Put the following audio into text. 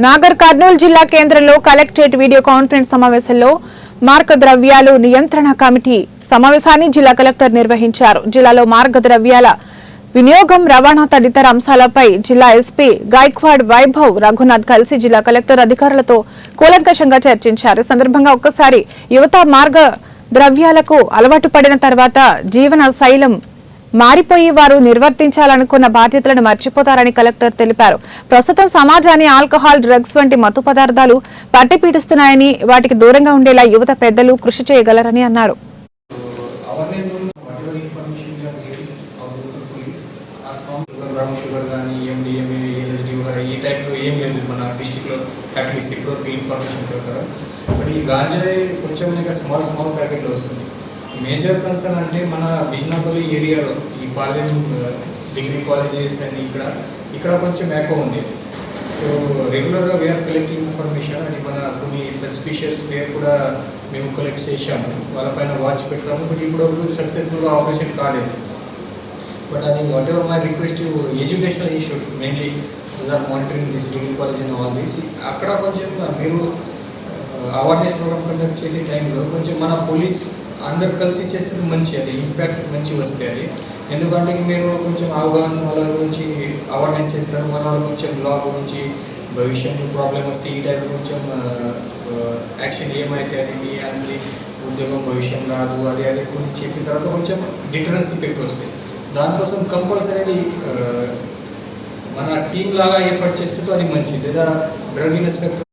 నాగర్ కర్నూలు జిల్లా కేంద్రంలో collectorate video conference సమావేశంలో మార్గ ద్రవ్యాలు నియంత్రణ కమిటీ సమావేశాన్ని జిల్లా కలెక్టర్ నిర్వహించారు. జిల్లాలో మార్గ ద్రవ్యాల వినియోగం, రవాణా తదితర అంశాలపై జిల్లా ఎస్పీ గాయక్వాడ్ వైభవ్ రఘునాథ్ కలిసి జిల్లా కలెక్టర్ అధికారులతో కూలంకషంగా చర్చించారు. ఈ సందర్భంగా ఒక్కసారి యువత మార్గ ద్రవ్యాలకు అలవాటు పడిన తర్వాత జీవన శైలం మారిపోయి వారు నిర్వర్తించాలనుకున్న బాధ్యతలను మర్చిపోతారని కలెక్టర్ తెలిపారు. ప్రస్తుతం సమాజాన్ని ఆల్కహాల్, డ్రగ్స్ వంటి మత్తు పదార్థాలు పట్టిపీడిస్తున్నాయని వాటికి దూరంగా ఉండేలా యువత పెద్దలు కృషి చేయగలరని అన్నారు. మేజర్ కన్సర్న్ అంటే మన బిజ్నాపల్లి ఏరియాలో ఈ పార్లమెంట్ డిగ్రీ కాలేజెస్ అని ఇక్కడ కొంచెం ఎక్కువ ఉంది. సో రెగ్యులర్గా వీఆర్ కలెక్టింగ్ ఇన్ఫర్మేషన్. అది మన కొన్ని సస్పిషియస్ పేరు కూడా మేము కలెక్ట్ చేసాము, వాళ్ళపైన వాచ్ పెడతాము. బట్ ఇప్పుడు సక్సెస్ఫుల్గా ఆపరేషన్ కాలేదు. బట్ అది what ever my request educational institute mainly monitoring this degree college and all this, అక్కడ కొంచెం మీరు అవేర్నెస్ ప్రోగ్రామ్ కండక్ట్ చేసే టైంలో కొంచెం మన పోలీస్ అందరు కలిసి చేస్తే మంచి, అది ఇంపాక్ట్ మంచి వస్తాయి. అది ఎందుకంటే మీరు కొంచెం అవగాహన వాళ్ళ గురించి అవేర్నెస్ చేస్తారు, మన వాళ్ళు కొంచెం లా గురించి భవిష్యత్తు ప్రాబ్లం వస్తే ఈ టైంలో కొంచెం యాక్షన్ ఏమైతే అది అని ఉద్యోగం భవిష్యత్తు రాదు అది కొంచెం చెప్పిన తర్వాత కొంచెం డిటరెన్స్ ఎఫెక్ట్ వస్తాయి. దానికోసం కంపల్సరీ మన టీం లాగా ఎఫర్ట్ చేస్తే అది మంచిది. లేదా డ్రగ్ ఇన్స్పెక్టర్